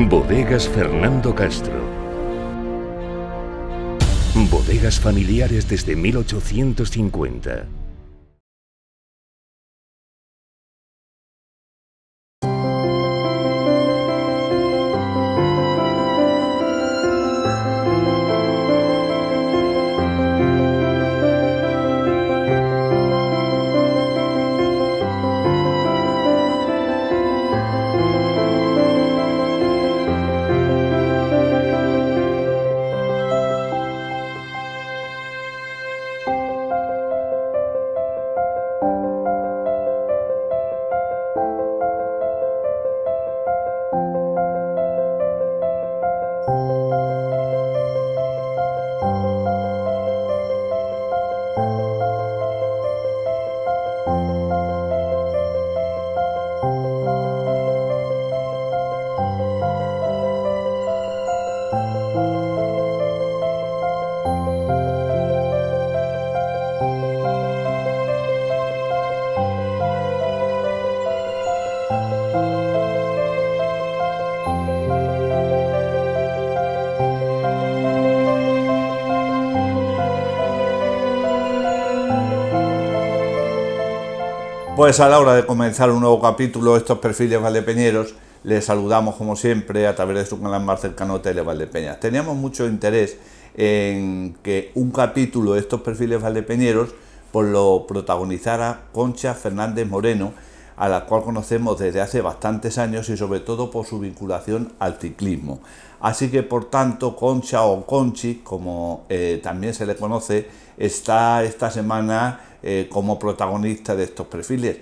Bodegas Fernando Castro. Bodegas familiares desde 1850. Pues a la hora de comenzar un nuevo capítulo de estos perfiles valdepeñeros, les saludamos como siempre a través de su canal más cercano Tele Valdepeñas. Teníamos mucho interés en que un capítulo de estos perfiles valdepeñeros pues lo protagonizara Concha Fernández Moreno, a la cual conocemos desde hace bastantes años y sobre todo por su vinculación al ciclismo. Así que por tanto Concha, o Conchi, como también se le conoce, está esta semana como protagonista de estos perfiles.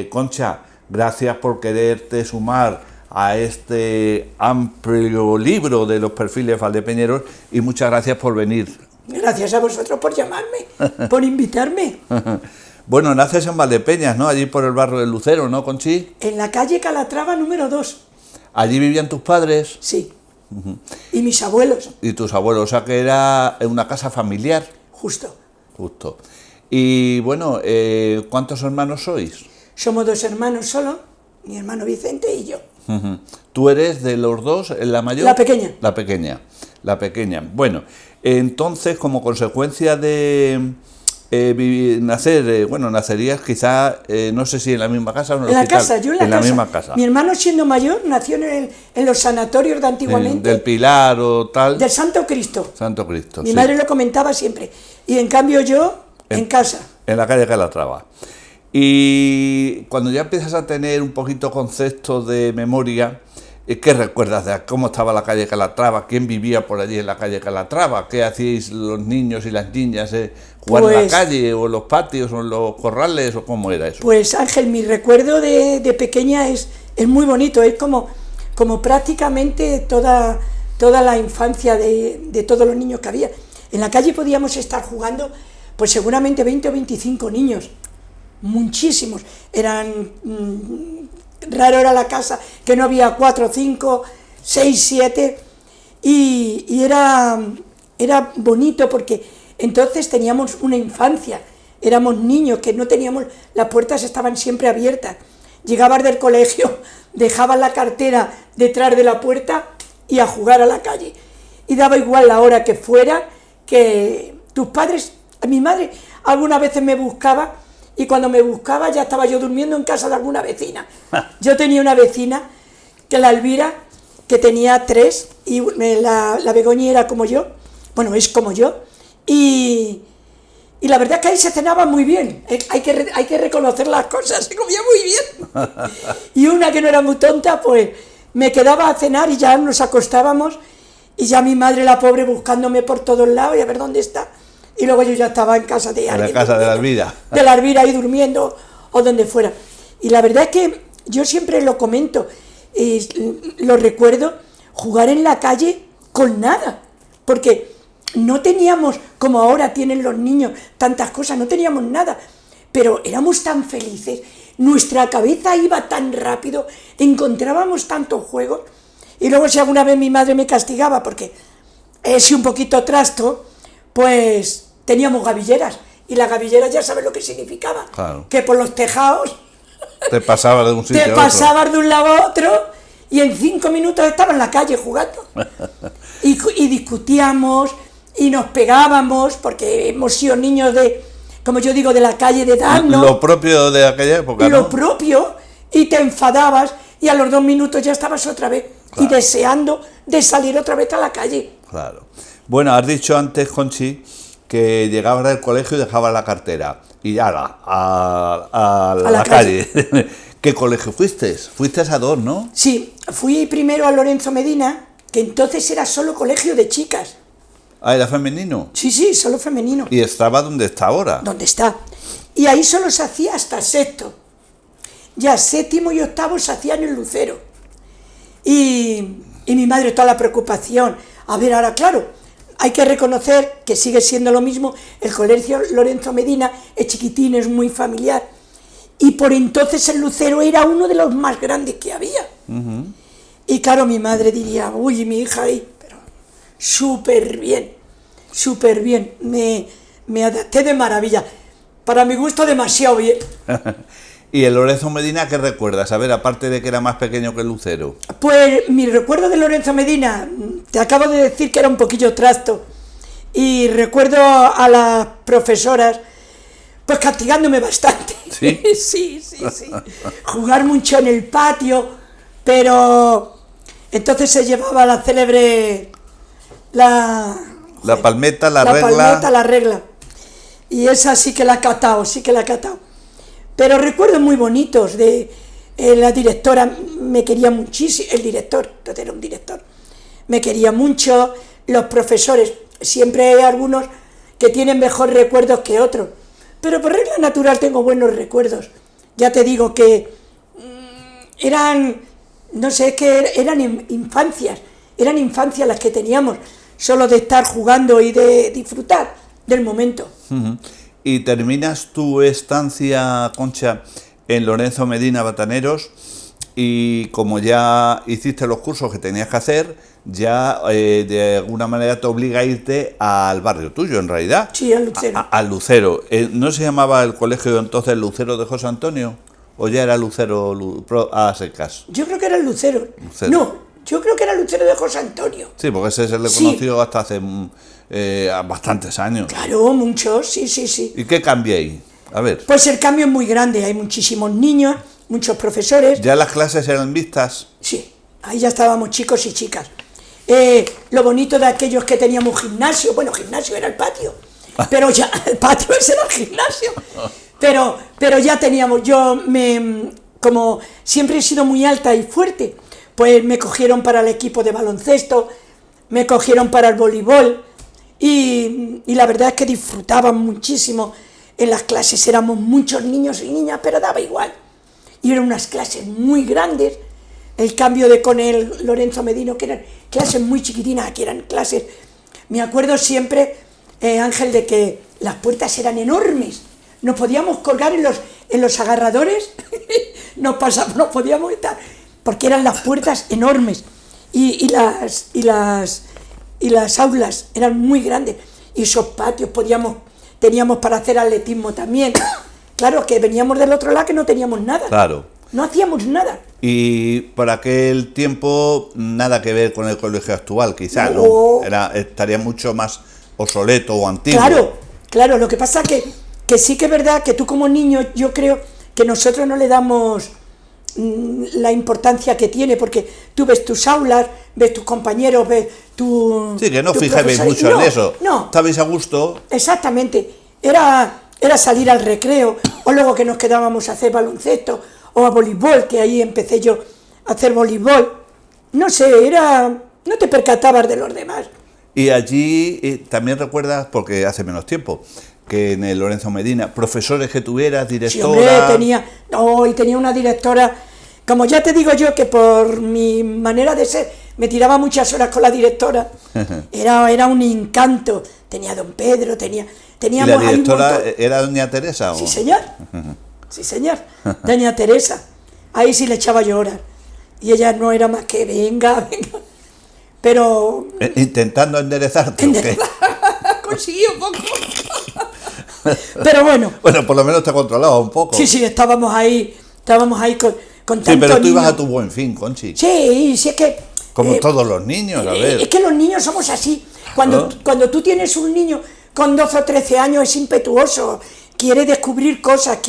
Concha, gracias por quererte sumar a este amplio libro de los perfiles valdepeñeros y muchas gracias por venir. Gracias a vosotros por llamarme, por invitarme. Bueno, naces en Valdepeñas, ¿no? Allí por el barrio de Lucero, ¿no, Conchi? En la calle Calatrava número 2. ¿Allí vivían tus padres? Sí. Y mis abuelos. Y tus abuelos, o sea que era una casa familiar. Justo. Y bueno, ¿cuántos hermanos sois? Somos 2 hermanos solo, mi hermano Vicente y yo. ¿Tú eres de los dos la mayor? La pequeña. La pequeña. Bueno, entonces como consecuencia de nacer, nacerías quizá, no sé si en la misma casa o en el hospital. Casa, yo en la misma casa. Mi hermano, siendo mayor, nació en los sanatorios de antiguamente. Del Pilar o tal. Del Santo Cristo. Santo Cristo, Mi madre lo comentaba siempre. Y en cambio yo, en casa. En la calle Calatrava. Y cuando ya empiezas a tener un poquito concepto de memoria, ¿qué recuerdas de cómo estaba la calle Calatrava? ¿Quién vivía por allí en la calle Calatrava? ¿Qué hacíais los niños y las niñas? ¿Jugar en la calle o en los patios o en los corrales o cómo era eso? Pues Ángel, mi recuerdo de pequeña es muy bonito, es como prácticamente toda la infancia de todos los niños que había. En la calle podíamos estar jugando pues seguramente 20 o 25 niños, muchísimos. Raro era la casa que no había 4, 5, 6, 7 y era bonito porque entonces teníamos una infancia, éramos niños que no teníamos, las puertas estaban siempre abiertas, llegabas del colegio, dejabas la cartera detrás de la puerta y a jugar a la calle y daba igual la hora que fuera, que tus padres, mi madre algunas veces me buscaba. Y cuando me buscaba ya estaba yo durmiendo en casa de alguna vecina. Yo tenía una vecina, que la Elvira, que tenía 3, y la Begoña era como yo, bueno, es como yo, y la verdad es que ahí se cenaba muy bien, hay que reconocer las cosas, se comía muy bien. Y una que no era muy tonta, pues me quedaba a cenar y ya nos acostábamos, y ya mi madre, la pobre, buscándome por todos lados y a ver dónde está. Y luego yo ya estaba en casa de alguien. En la casa de la Elvira. De la Elvira ahí durmiendo o donde fuera. Y la verdad es que yo siempre lo comento, lo recuerdo, jugar en la calle con nada. Porque no teníamos, como ahora tienen los niños, tantas cosas, no teníamos nada. Pero éramos tan felices, nuestra cabeza iba tan rápido, encontrábamos tantos juegos. Y luego si alguna vez mi madre me castigaba porque si un poquito trasto, pues teníamos gavilleras, y las gavilleras ya sabes lo que significaba, claro. Que por los tejados te pasabas de un sitio te a pasabas otro. de un lado a otro, y en 5 minutos estaba en la calle jugando. Y discutíamos y nos pegábamos, porque hemos sido niños de, como yo digo, de la calle de darnos. Lo propio de aquella época, ¿no? Lo propio, y te enfadabas y a los 2 minutos ya estabas otra vez, claro, y deseando de salir otra vez a la calle. Claro. Bueno, has dicho antes, Conchi, que llegabas del colegio y dejabas la cartera y ya a la calle. ¿Qué colegio fuiste? Fuiste a 2, ¿no? Sí, fui primero a Lorenzo Medina, que entonces era solo colegio de chicas. Ah, ¿era femenino? Sí, sí, solo femenino. ¿Y estaba donde está ahora? ¿Dónde está? Y ahí solo se hacía hasta 6º. Ya 7º y 8º se hacían en Lucero. Y mi madre, toda la preocupación. A ver, ahora claro, hay que reconocer que sigue siendo lo mismo. El colegio Lorenzo Medina es chiquitín, es muy familiar. Y por entonces el Lucero era uno de los más grandes que había. Uh-huh. Y claro, mi madre diría, uy, mi hija ahí, pero súper bien, súper bien. Me adapté de maravilla. Para mi gusto, demasiado bien. ¿Y el Lorenzo Medina qué recuerdas? A ver, aparte de que era más pequeño que el Lucero. Pues mi recuerdo de Lorenzo Medina, te acabo de decir que era un poquillo trasto. Y recuerdo a las profesoras pues castigándome bastante. ¿Sí? Sí. Jugar mucho en el patio, pero entonces se llevaba la célebre la palmeta, la regla. La palmeta, la regla. Y esa sí que la he catado, Pero recuerdos muy bonitos de la directora, me quería muchísimo, el director, entonces era un director, me quería mucho, los profesores, siempre hay algunos que tienen mejores recuerdos que otros, pero por regla natural tengo buenos recuerdos. Ya te digo que eran infancias las que teníamos, solo de estar jugando y de disfrutar del momento. Uh-huh. Y terminas tu estancia, Concha, en Lorenzo Medina Bataneros, y como ya hiciste los cursos que tenías que hacer, ya de alguna manera te obliga a irte al barrio tuyo, en realidad. Sí, al Lucero. Al Lucero. ¿No se llamaba el colegio entonces Lucero de José Antonio? ¿O ya era Lucero a secas? Yo creo que era el Lucero. No, yo creo que era Lucero de José Antonio. Sí, porque ese se le conoció hasta hace bastantes años. Claro, muchos, sí. ¿Y qué cambia ahí? A ver. Pues el cambio es muy grande, hay muchísimos niños, muchos profesores. ¿Ya las clases eran mixtas? Sí, ahí ya estábamos chicos y chicas. Lo bonito de aquellos que teníamos gimnasio, bueno, gimnasio era el patio, pero ya, el patio ese era el gimnasio. Pero ya teníamos, como siempre he sido muy alta y fuerte, pues me cogieron para el equipo de baloncesto, me cogieron para el voleibol, y la verdad es que disfrutaban muchísimo en las clases, éramos muchos niños y niñas, pero daba igual. Y eran unas clases muy grandes, el cambio con el Lorenzo Medina, que eran clases muy chiquitinas, aquí eran clases, me acuerdo siempre, Ángel, de que las puertas eran enormes, nos podíamos colgar en los agarradores, nos podíamos estar, porque eran las puertas enormes, y las aulas eran muy grandes, y esos patios teníamos para hacer atletismo también. Claro, que veníamos del otro lado que no teníamos nada. Claro. No hacíamos nada. Y por aquel tiempo nada que ver con el colegio actual, quizás, no. Estaría mucho más obsoleto o antiguo. Claro, lo que pasa que sí que es verdad que tú como niño, yo creo que nosotros no le damos la importancia que tiene, porque tú ves tus aulas, ves tus compañeros, ves tu... Sí, que no fijabais mucho en eso. No. Estabais a gusto. Exactamente. Era salir al recreo, o luego que nos quedábamos a hacer baloncesto, o a voleibol, que ahí empecé yo a hacer voleibol. No sé, no te percatabas de los demás. Y allí también recuerdas, porque hace menos tiempo, que en el Lorenzo Medina, profesores que tuvieras, directora... Sí, hombre, tenía una directora, como ya te digo yo, que por mi manera de ser, me tiraba muchas horas con la directora, era un encanto, tenía a don Pedro, teníamos... ¿Y la directora era doña Teresa? Sí, señor, doña Teresa, ahí sí le echaba yo horas, y ella no era más que venga, pero... Intentando enderezarte. Consiguió un poco. Pero bueno. Bueno, por lo menos te controlaba un poco. Sí, estábamos ahí con Sí, tanto pero tú ibas niño. a tu buen fin, Conchi. Sí, sí es que... Como todos los niños, a ver. Es que los niños somos así. Claro. Cuando tú tienes un niño con 12 o 13 años es impetuoso, quiere descubrir cosas,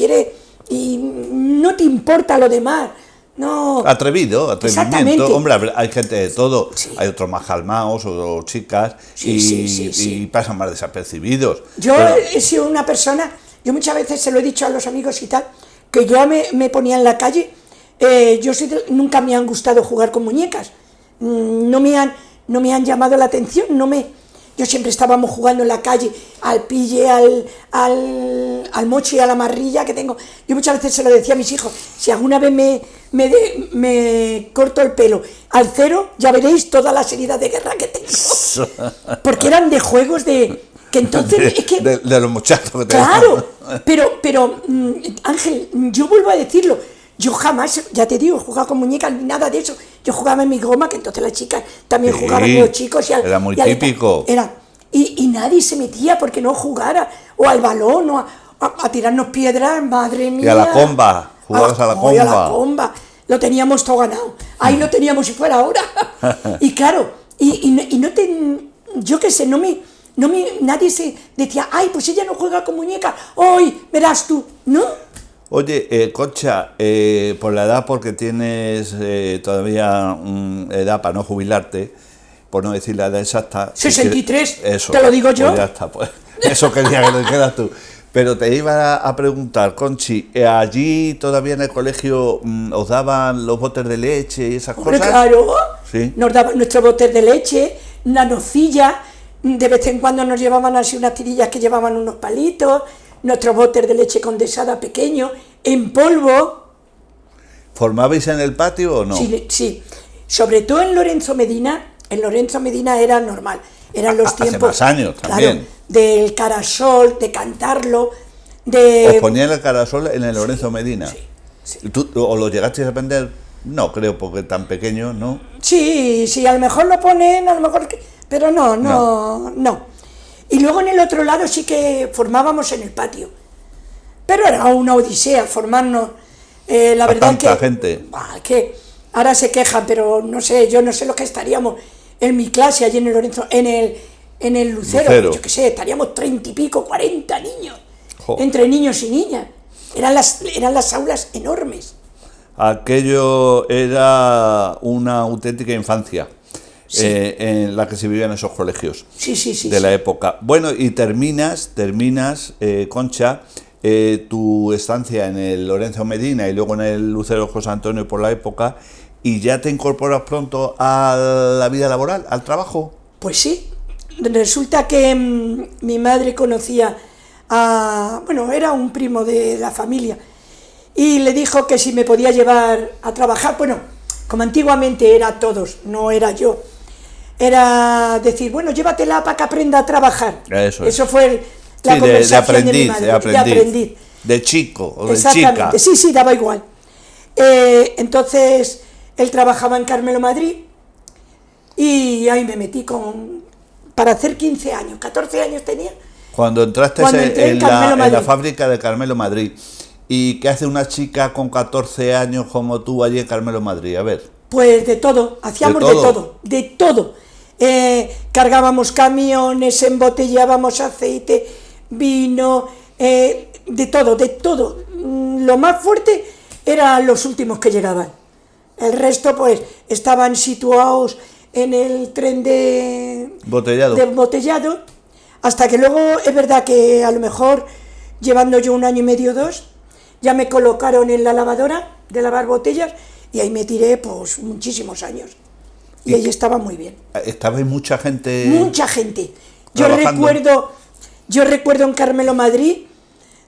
y no te importa lo demás. No. Atrevimiento. Exactamente. Hombre, hay gente de todo. Sí. Hay otros más calmados, otros chicas, y pasan más desapercibidos. Yo Pero- he sido una persona, yo muchas veces se lo he dicho a los amigos y tal, que yo me ponía en la calle, nunca me han gustado jugar con muñecas, no me han llamado la atención, yo siempre estábamos jugando en la calle, al pille, al mochi y a la marrilla que tengo. Yo muchas veces se lo decía a mis hijos, si alguna vez me corto el pelo al cero, ya veréis todas las heridas de guerra que tengo. Porque eran de juegos que entonces es que... de los muchachos que Claro, pero Ángel, yo vuelvo a decirlo, yo jamás, ya te digo, he jugado con muñecas ni nada de eso. Yo jugaba en mi goma, que entonces las chicas también Sí, jugaban con los chicos. era muy típico. Y nadie se metía porque no jugara, o al balón, o a tirarnos piedras, madre mía. Y a la comba, jugabas a la y a la comba. comba, lo teníamos todo ganado. Ahí lo teníamos si fuera ahora. Y claro, y no te, yo qué sé, nadie se decía, ay, pues ella no juega con muñecas, hoy verás tú, ¿no? Oye, Concha, por la edad, porque tienes todavía edad para no jubilarte, por no decir la edad exacta... 63, eso, te lo digo yo. Pues ya está, pues, eso quería que lo dijeras tú. Pero te iba a preguntar, Conchi, ¿allí todavía en el colegio os daban los botes de leche y esas Hombre, cosas? claro, Sí. nos daban nuestros botes de leche, una nocilla, de vez en cuando nos llevaban así unas tirillas que llevaban unos palitos, nuestros botes de leche condensada pequeños, en polvo. ¿Formabais en el patio o no? Sí, sobre todo en Lorenzo Medina era normal, eran los Hace tiempos... más años también. Claro, del carasol, de cantarlo, ¿Os ponían el carasol en el Lorenzo Medina? sí. ¿Tú, o lo llegasteis a aprender? No, creo, porque tan pequeño, ¿no? Sí, a lo mejor lo ponen, a lo mejor... Pero no. Y luego en el otro lado sí que formábamos en el patio. Pero era una odisea formarnos. La A verdad tanta gente. que ahora se quejan, pero no sé, yo no sé lo que estaríamos en mi clase allí en el Lorenzo, en el Lucero. Yo qué sé, estaríamos 30 y pico, 40 niños. Jo. Entre niños y niñas. Eran las aulas enormes. Aquello era una auténtica infancia, Sí. en la que se vivían esos colegios Sí. de la época. Bueno, y terminas, Concha, tu estancia en el Lorenzo Medina y luego en el Lucero José Antonio por la época, y ya te incorporas pronto a la vida laboral, al trabajo. Pues sí, resulta que mi madre conocía era un primo de la familia, y le dijo que si me podía llevar a trabajar, bueno, como antiguamente era todos, no era yo, era decir, bueno, llévatela para que aprenda a trabajar. Eso fue la Sí, conversación de mi madre, de aprendiz, de aprendiz. de chico o de Exactamente, chica. sí, daba igual. Entonces, él trabajaba en Carmelo Madrid, y ahí me metí para hacer 15 años, 14 años tenía. Cuando entraste entré en Carmelo la Madrid. fábrica de Carmelo Madrid. ¿Y qué hace una chica con 14 años como tú allí en Carmelo Madrid? A ver. Pues de todo, hacíamos de todo. Cargábamos camiones, embotellábamos aceite, vino, de todo. Lo más fuerte eran los últimos que llegaban. El resto, pues, estaban situados en el tren de embotellado, hasta que luego es verdad que a lo mejor, llevando yo 1 año y medio, 2, ya me colocaron en la lavadora de lavar botellas, y ahí me tiré pues muchísimos años. Y ahí estaba muy bien. ¿Estaba mucha gente? Mucha gente. trabajando? Yo recuerdo en Carmelo Madrid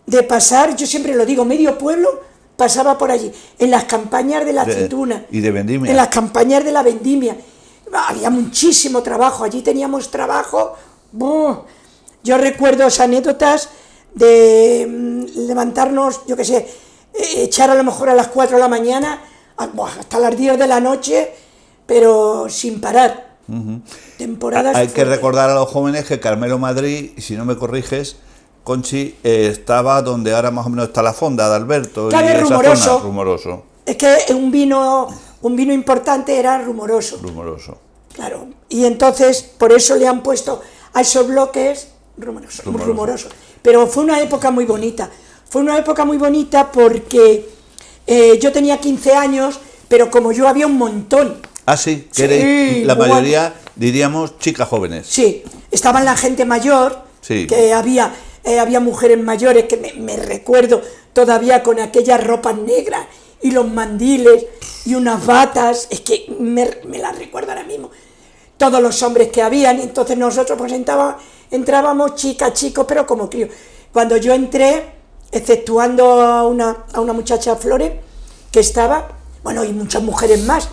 de pasar, yo siempre lo digo, medio pueblo pasaba por allí, en las campañas de la aceituna. Y de vendimia. En las campañas de la vendimia. Había muchísimo trabajo, allí teníamos trabajo. Yo recuerdo esas anécdotas de levantarnos, yo qué sé, echar a lo mejor a las 4 de la mañana hasta las 10 de la noche, pero sin parar. Temporadas Hay que fuertes. recordar a los jóvenes que Carmelo Madrid, y si no me corriges, Conchi, estaba donde ahora más o menos está la fonda de Alberto. Claro, y es esa Rumoroso. zona, Rumoroso. Es que un vino importante era rumoroso. Rumoroso. Claro, y entonces por eso le han puesto a esos bloques rumoroso. Pero fue una época muy bonita. Fue una época muy bonita porque yo tenía 15 años, pero como yo había un montón. Ah, sí, que Sí, eres la mayoría, diríamos, chicas jóvenes. Sí, estaban la gente mayor, Sí. que había mujeres mayores que me recuerdo todavía con aquellas ropas negras y los mandiles y unas batas, es que me las recuerdo ahora mismo. Todos los hombres que habían, y entonces nosotros pues entrábamos chicas, chicos, pero como críos. Cuando yo entré, exceptuando a una muchacha Flores, que estaba, bueno, y muchas mujeres más.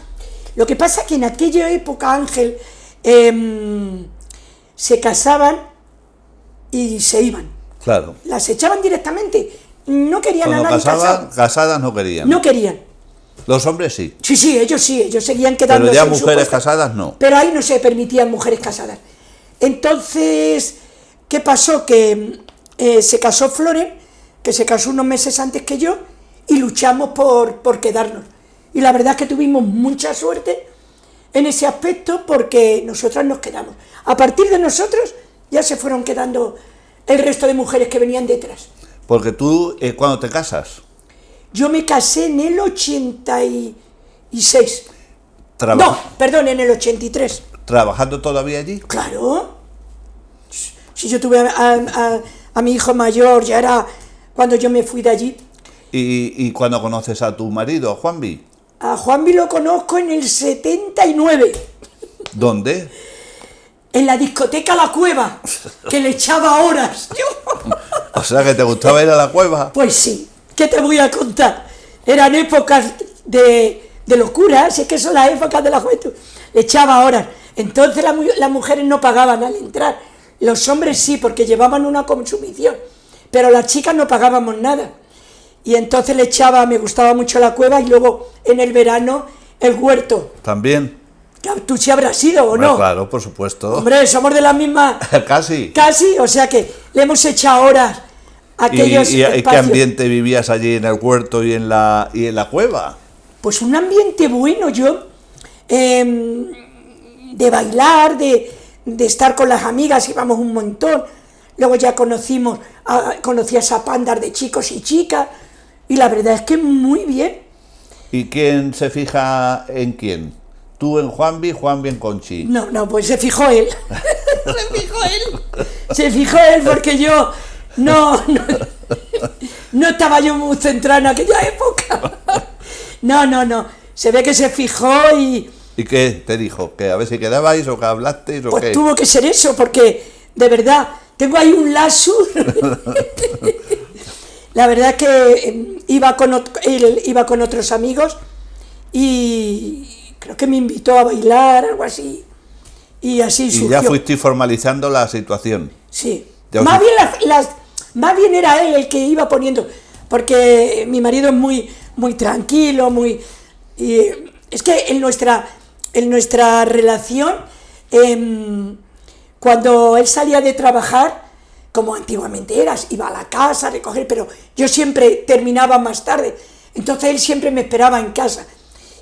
Lo que pasa es que en aquella época, Ángel, se casaban y se iban. Claro. Las echaban directamente. No querían Cuando a nadie casado. casadas no querían. No querían. Los hombres sí. Sí, ellos seguían quedándose. Pero ya en su mujeres puesto. casadas no. Pero ahí no se permitían mujeres casadas. Entonces, ¿qué pasó? Que se casó Flores, que se casó unos meses antes que yo, y luchamos por quedarnos. Y la verdad es que tuvimos mucha suerte en ese aspecto porque nosotras nos quedamos. A partir de nosotros ya se fueron quedando el resto de mujeres que venían detrás. Porque tú, ¿cuándo te casas? Yo me casé en el 86. Traba- No, perdón, en el 83. ¿Trabajando todavía allí? Claro. Si yo tuve a mi hijo mayor, ya era cuando yo me fui de allí. ¿Y cuándo conoces a tu marido, a Juanvi? A Juanvi lo conozco en el 79, ¿Dónde? en la discoteca La Cueva, que le echaba horas. O sea, que te gustaba ir a la cueva. Pues sí, ¿qué te voy a contar? Eran épocas de locura, si es que son las épocas de la juventud. Le echaba horas. Entonces las mujeres no pagaban al entrar. Los hombres sí, porque llevaban una consumición. Pero las chicas no pagábamos nada. Y entonces me gustaba mucho la cueva y luego en el verano el huerto. ¿También? ¿Tú sí habrás ido o Bueno, no? claro, por supuesto. Hombre, somos de la misma... Casi. Casi, o sea que le hemos echado horas a aquellos ¿Y qué espacios. ambiente vivías allí en el huerto y en la cueva? Pues un ambiente bueno, yo, de bailar, de estar con las amigas, íbamos un montón. Luego ya conocí a esa pandar de chicos y chicas, y la verdad es que muy bien. ¿Y quién se fija en quién? ¿Tú en Juanvi, Juanvi en Conchi? No, pues se fijó él. Se fijó él porque yo no estaba yo muy centrada en aquella época. No. Se ve que se fijó y... ¿Y qué te dijo? ¿Que a ver si quedabais o que hablasteis o Pues qué? tuvo que ser eso, porque de verdad, tengo ahí un lazo. La verdad es que él iba con otros amigos y creo que me invitó a bailar, algo así. Y así surgió. Y ya fuisteis formalizando la situación. Sí. Ya os- Más bien era él el que iba poniendo, porque mi marido es muy tranquilo, y es que en nuestra relación, cuando él salía de trabajar, como antiguamente eras, iba a la casa a recoger, pero yo siempre terminaba más tarde, entonces él siempre me esperaba en casa.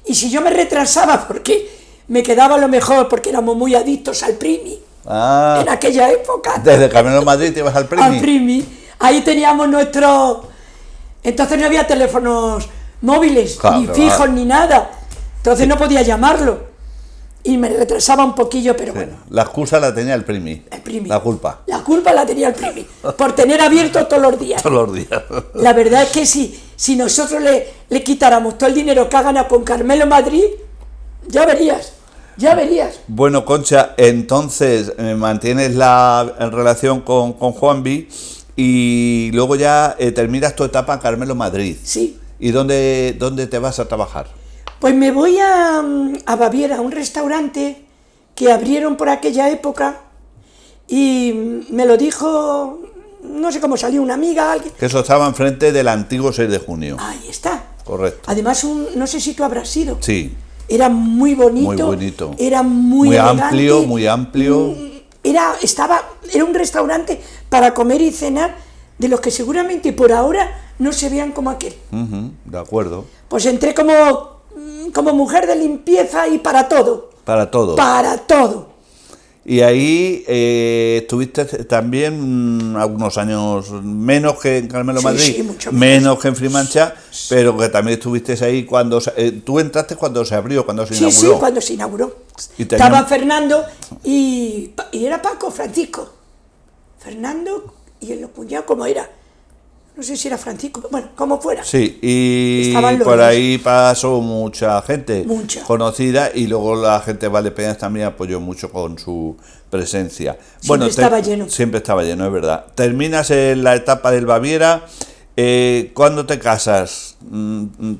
Y si yo me retrasaba, porque me quedaba lo mejor, porque éramos muy adictos al Primi, Ah, en aquella época. desde Camino de Madrid te ibas al Primi. Al Primi. Ahí teníamos nuestro... Entonces no había teléfonos móviles, Claro, ni fijos, ni nada. Entonces no podía llamarlo. Y me retrasaba un poquillo, pero Sí, bueno, la excusa la tenía el Primi. el Primi. La culpa. La culpa la tenía el Primi, por tener abierto todos los días. Todos los días. La verdad es que si nosotros le quitáramos todo el dinero que ha ganado con Carmelo Madrid, ya verías. Bueno, Concha, entonces mantienes la relación con Juanvi y luego ya terminas tu etapa en Carmelo Madrid. Sí. ¿Y dónde te vas a trabajar? Pues me voy a Baviera, a un restaurante que abrieron por aquella época, y me lo dijo, no sé cómo salió, una amiga, alguien. Que eso estaba enfrente del antiguo 6 de junio. Ahí está. Correcto. Además, no sé si tú habrás sido. Sí, Era muy bonito. muy bonito. Era muy elegante. Muy amplio. Era un restaurante para comer y cenar de los que seguramente por ahora no se vean como aquel. De acuerdo. Pues entré como mujer de limpieza y para todo. Para todo. Para todo. Y ahí estuviste también algunos años menos que en Carmelo Sí, Madrid, sí, mucho menos que en Frimancha, pero que también estuviste ahí cuando... tú entraste cuando se abrió, cuando se inauguró. Sí, cuando se inauguró. Y Estaba Fernando y era Paco, Francisco. Fernando y el cuñado, ¿cómo era? No sé si era Francisco, bueno, como fuera. Sí, y Estaban los por dos. ahí pasó mucha gente Mucha. conocida y luego la gente de Valdepeñas también apoyó mucho con su presencia. Siempre estaba lleno. Siempre estaba lleno, es verdad. Terminas en la etapa del Baviera. ¿Cuándo te casas?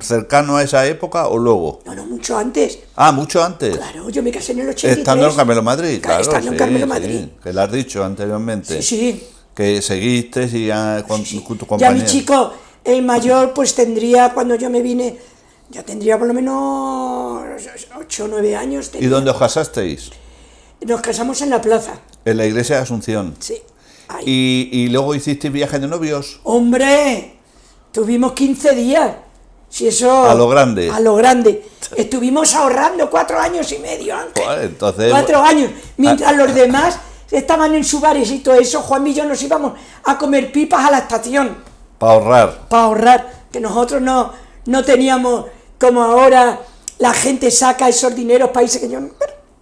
¿Cercano a esa época o luego? No, mucho antes. Ah, mucho antes. Claro, yo me casé en el 83. Estando en Carmelo Madrid, claro. Estando en Carmelo Madrid. Sí, que lo has dicho anteriormente. Sí. Que seguiste y con tu Ya compañero. mi chico, el mayor, pues tendría, cuando yo me vine, ya tendría por lo menos 8 o 9 años. ¿Y tenía. dónde os casasteis? Nos casamos en la plaza. En la iglesia de Asunción. Sí. Ahí. Y luego hicisteis viaje de novios. ¡Hombre! Tuvimos 15 días. Si eso... A lo grande. A lo grande. Estuvimos ahorrando 4 años y medio, Ángel. Joder, entonces... 4 años. Mientras los demás estaban en su bares y todo eso, Juan y yo nos íbamos a comer pipas a la estación. Para ahorrar. Para ahorrar. Que nosotros no teníamos, como ahora, la gente saca esos dineros para irse que yo...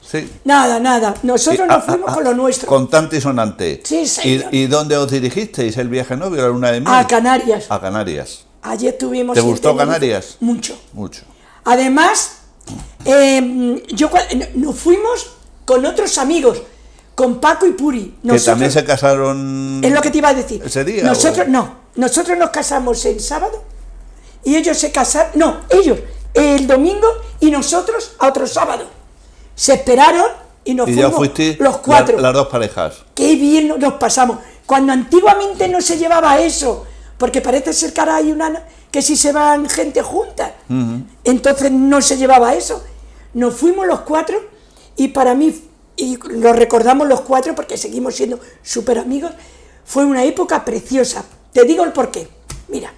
Sí. Nada. Nosotros nos fuimos con lo nuestro. Contante y sonante. Sí, señor. ¿Y dónde os dirigisteis el viaje de novio, la luna de miel? A Canarias. A Canarias. Allí estuvimos. ¿Te en gustó Tenerife. Canarias? Mucho. Mucho. Además, nos fuimos con otros amigos, con Paco y Puri. Que también se casaron... Es lo que te iba a decir. ¿Ese día? Nosotros no. Nosotros nos casamos el sábado y ellos se casaron... No, ellos el domingo y nosotros a otro sábado. Se esperaron y nos Y ya fuimos fuisteis los 4. las dos parejas. Qué bien nos pasamos. Cuando antiguamente no se llevaba eso, porque parece ser que ahora hay que si se van gente junta, entonces no se llevaba eso. Nos fuimos los 4 y para mí, y lo recordamos los 4 porque seguimos siendo súper amigos, fue una época preciosa. Te digo el porqué. Mira,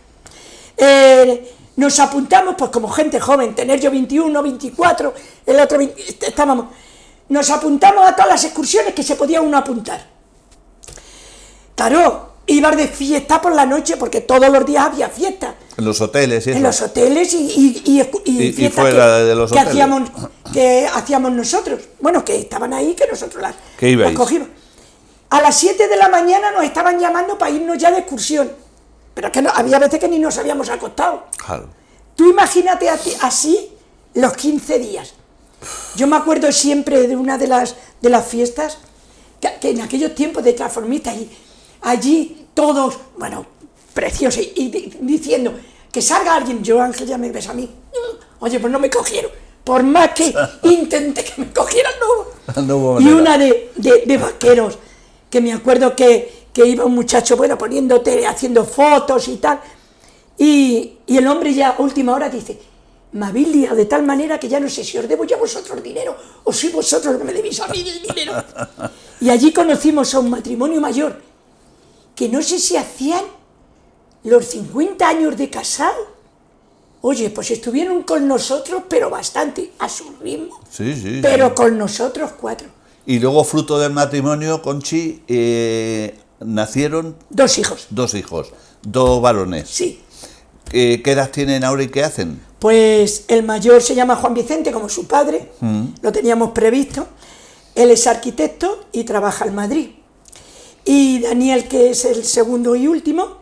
nos apuntamos pues como gente joven, tener yo 21, 24, el otro 20, nos apuntamos a todas las excursiones que se podía uno apuntar. Claro, ibas de fiesta por la noche porque todos los días había fiesta. En los hoteles y eso. En los hoteles y fiestas fuera de los hoteles. que hacíamos nosotros. Bueno, que estaban ahí, que nosotros las ibais? cogimos. A las 7 de la mañana nos estaban llamando para irnos ya de excursión. Pero que había veces que ni nos habíamos acostado. Claro. Tú imagínate así los 15 días. Yo me acuerdo siempre de una de las fiestas, que en aquellos tiempos de transformistas, y allí todos, bueno, preciosos, y diciendo que salga alguien. Yo, Ángel, ya me ves a mí. Oye, pues no me cogieron. Por más que intenté que me cogieran, No hubo y manera. una de vaqueros, que me acuerdo que iba un muchacho, bueno, poniéndote, haciendo fotos y tal, y el hombre ya a última hora dice: me habéis liado de tal manera que ya no sé si os debo yo a vosotros dinero o si vosotros los que me debéis a mí el dinero. Y allí conocimos a un matrimonio mayor que no sé si hacían los 50 años de casado. Oye, pues estuvieron con nosotros, pero bastante, a su ritmo, Sí. pero con nosotros 4. Y luego, fruto del matrimonio, Conchi, nacieron 2 hijos. 2 hijos, 2 varones. Sí. ¿Qué edad tienen ahora y qué hacen? Pues el mayor se llama Juan Vicente, como su padre, lo teníamos previsto. Él es arquitecto y trabaja en Madrid. Y Daniel, que es el segundo y último,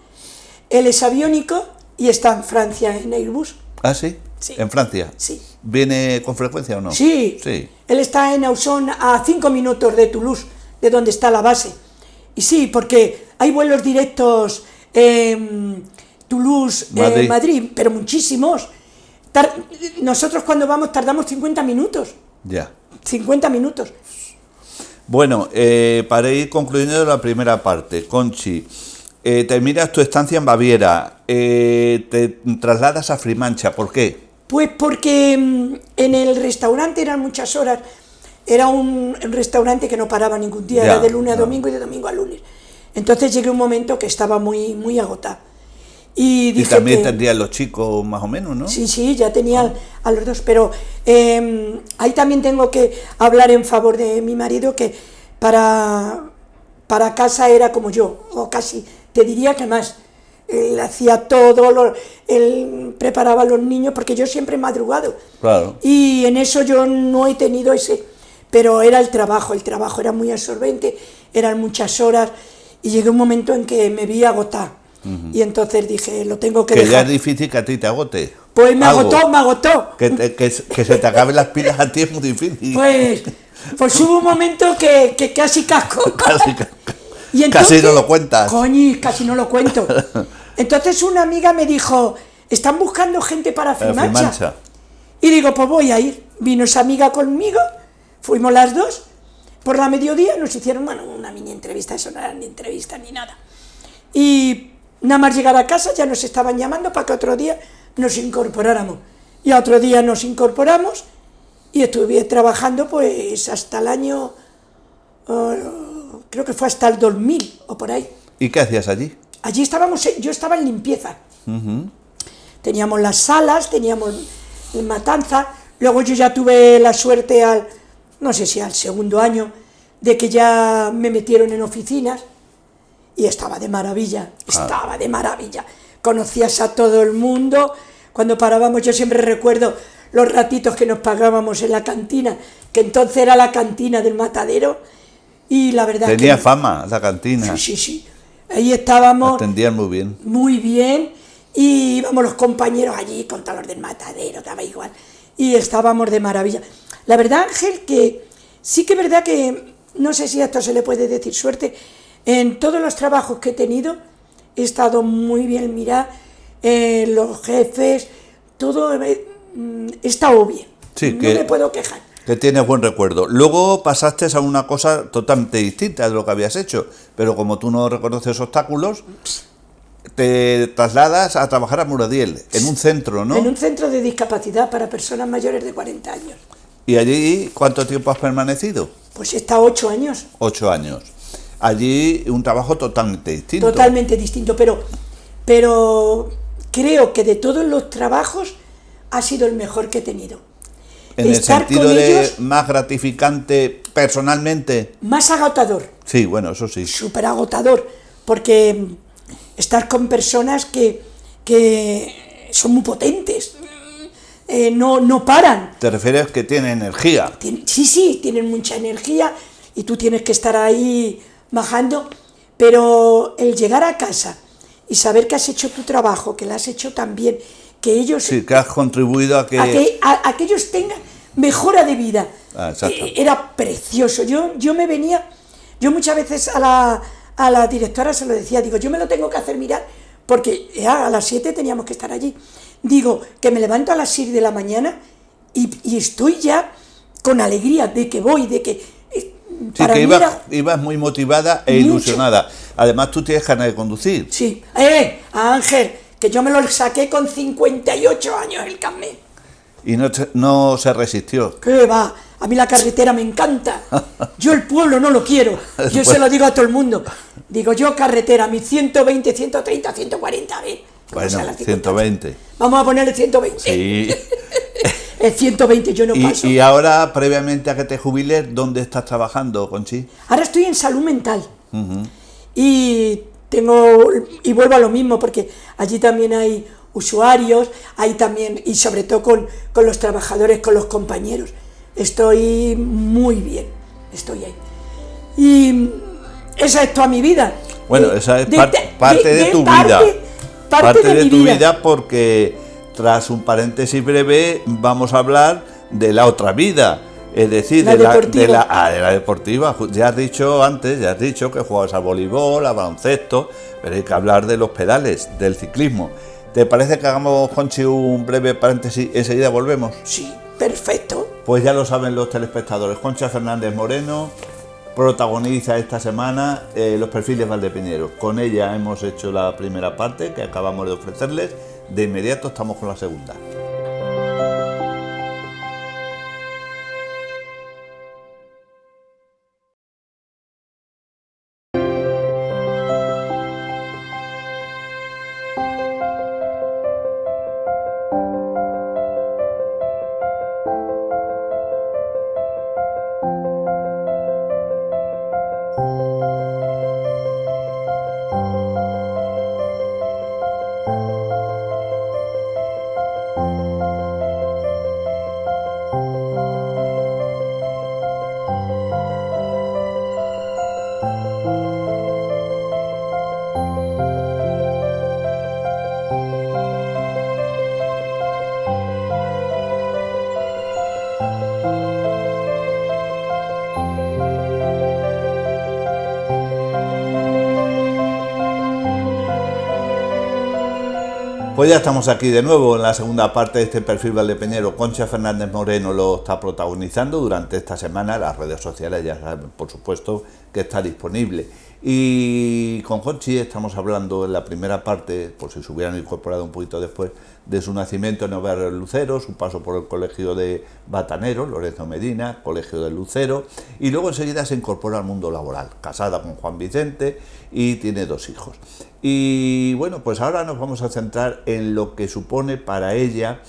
él es aviónico y está en Francia, en Airbus. ¿Ah, sí? Sí. ¿En Francia? Sí. ¿Viene con frecuencia o no? Sí. Él está en Ausón, a 5 minutos de Toulouse, de donde está la base. Y sí, porque hay vuelos directos Toulouse, Madrid, pero muchísimos. Nosotros cuando vamos tardamos 50 minutos. Ya. 50 minutos. Bueno, para ir concluyendo la primera parte, Conchi, terminas tu estancia en Baviera, te trasladas a Frimancha, ¿por qué? Pues porque en el restaurante eran muchas horas, era un restaurante que no paraba ningún día, era de lunes a domingo y de domingo a lunes. Entonces llegué a un momento que estaba muy agotado. Y Y dije también que, tendrían los chicos más o menos, ¿no? sí, sí, ya tenía a los dos, pero ahí también tengo que hablar en favor de mi marido, que para casa era como yo, o casi, te diría que más. Él hacía todo, él preparaba a los niños, porque yo siempre he madrugado. Claro. Y en eso yo no he tenido ese, pero era el trabajo era muy absorbente, eran muchas horas, y llegué a un momento en que me vi agotada. Y entonces dije, lo tengo que Que ya dejar. es difícil que a ti te agote. Pues me algo. agotó. Que se te acaben las pilas a ti es muy difícil. Pues hubo un momento que casi casco. Casi, Y casi no lo cuentas. Coño, casi no lo cuento. Entonces una amiga me dijo, están buscando gente para Fimancha. Fimancha. Y digo, pues voy a ir. Vino esa amiga conmigo, fuimos las dos. Por la mediodía nos hicieron, bueno, una mini entrevista, eso no era ni entrevista ni nada. Y nada más llegar a casa ya nos estaban llamando para que otro día nos incorporáramos. Y a otro día nos incorporamos y estuve trabajando pues hasta el año, creo que fue hasta el 2000 o por ahí. ¿Y qué hacías allí? Allí estábamos, yo estaba en limpieza. Teníamos las salas, teníamos matanza. Luego yo ya tuve la suerte no sé si al segundo año, de que ya me metieron en oficinas y estaba de maravilla, estaba de maravilla. Conocías a todo el mundo. Cuando parábamos, yo siempre recuerdo los ratitos que nos pagábamos en la cantina, que entonces era la cantina del Matadero, y la verdad Tenía que... fama la cantina. Sí. Ahí estábamos... Atendían muy bien. Muy bien, y íbamos los compañeros allí con todos los del Matadero, daba igual, y estábamos de maravilla. La verdad, Ángel, que sí que es verdad que, no sé si a esto se le puede decir suerte, en todos los trabajos que he tenido he estado muy bien, mira, los jefes, todo, he estado bien, Sí, no que- me puedo quejar. Que tienes buen recuerdo. Luego pasaste a una cosa totalmente distinta de lo que habías hecho, pero como tú no reconoces obstáculos, te trasladas a trabajar a Muradiel, en un centro, ¿no? En un centro de discapacidad para personas mayores de 40 años. ¿Y allí cuánto tiempo has permanecido? Pues he estado 8 años. 8 años. Allí un trabajo totalmente distinto. Totalmente distinto, pero creo que de todos los trabajos ha sido el mejor que he tenido. En el Estar sentido con de ellos, más gratificante personalmente. más agotador, Sí, bueno, eso sí. súper agotador, porque estar con personas que son muy potentes, no paran. Te refieres que tiene energía. Sí, tienen mucha energía y tú tienes que estar ahí bajando, pero el llegar a casa y saber que has hecho tu trabajo, que lo has hecho tan bien, que ellos, Sí, que has contribuido a que... a que ellos tengan mejora de vida. Ah, exacto. Era precioso. Yo me venía, yo muchas veces a la directora se lo decía, digo, yo me lo tengo que hacer mirar, porque a las 7 teníamos que estar allí. Digo, que me levanto a las 6 de la mañana y estoy ya con alegría de que voy, de que... Sí, para que mí era- ibas muy motivada e Mucho. ilusionada. Además, tú tienes ganas de conducir. Sí, Ángel, que yo me lo saqué con 58 años el carnet. Y no se resistió. ¿Qué va? A mí la carretera me encanta. Yo el pueblo no lo quiero. Yo se lo digo a todo el mundo. Digo, yo carretera, mis 120, 130, 140, a ver. ¿cómo sean Bueno, las circunstancias? 120. Vamos a ponerle 120. Sí. El 120 yo no paso. Y ahora, previamente a que te jubiles, ¿dónde estás trabajando, Conchi? Ahora estoy en salud mental. Y vuelvo a lo mismo, porque allí también hay usuarios, hay también, y sobre todo con los trabajadores, con los compañeros. Estoy muy bien, estoy ahí. Y esa es toda mi vida. Bueno, esa es parte de tu vida. Parte de mi tu vida. vida, porque tras un paréntesis breve vamos a hablar de la otra vida. Es decir, La deportiva. de la deportiva. Ya has dicho que juegas al voleibol, al baloncesto, pero hay que hablar de los pedales, del ciclismo. ¿Te parece que hagamos, Conchi, un breve paréntesis y enseguida volvemos? Sí, perfecto. Pues ya lo saben los telespectadores. Concha Fernández Moreno protagoniza esta semana los perfiles valdepeñeros. Con ella hemos hecho la primera parte que acabamos de ofrecerles. De inmediato estamos con la segunda. Pues ya estamos aquí de nuevo en la segunda parte de este perfil valdepeñero. Concha Fernández Moreno lo está protagonizando durante esta semana. Las redes sociales ya saben, por supuesto, que está disponible. Y con Conchi estamos hablando en la primera parte, por si se hubieran incorporado un poquito después, de su nacimiento en el barrio de Lucero, su paso por el colegio de Bataneros, Lorenzo Medina, colegio de Lucero, y luego enseguida se incorpora al mundo laboral, casada con Juan Vicente y tiene 2 hijos. Y bueno, pues ahora nos vamos a centrar en lo que supone para ella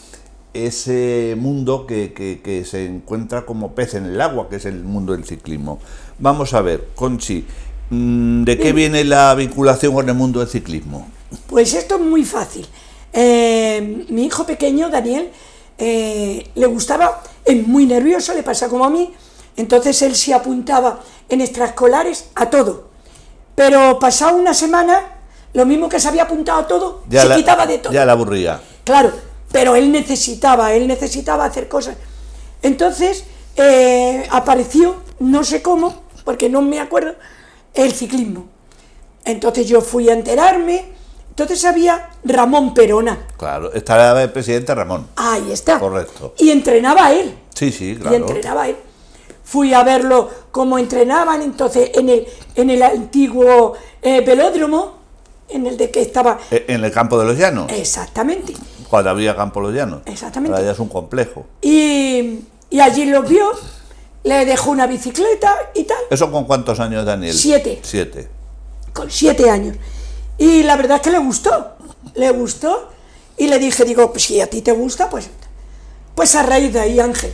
ese mundo que se encuentra como pez en el agua, que es el mundo del ciclismo. Vamos a ver, Conchi, ¿de qué viene la vinculación con el mundo del ciclismo? Pues esto es muy fácil. Mi hijo pequeño, Daniel, le gustaba, es muy nervioso, le pasa como a mí, entonces él se apuntaba en extraescolares a todo. Pero pasada una semana, lo mismo que se había apuntado a todo, se quitaba de todo. Ya la aburría. Claro, pero él necesitaba hacer cosas. Entonces apareció, no sé cómo, porque no me acuerdo, el ciclismo. Entonces yo fui a enterarme. Entonces había Ramón Perona. Claro, estaba el presidente Ramón. Ahí está. Correcto. Y entrenaba él. Sí, claro. Y entrenaba él. Fui a verlo cómo entrenaban, entonces en el antiguo velódromo, en el de que estaba... En el campo de los Llanos. Exactamente. Cuando había campo de los Llanos. Exactamente. Ahora ya es un complejo. Y allí los vio, le dejó una bicicleta y tal. ¿Eso con cuántos años, Daniel? 7. 7. Con 7 años. Y la verdad es que le gustó, y le dije, digo, pues si a ti te gusta, pues a raíz de ahí, Ángel,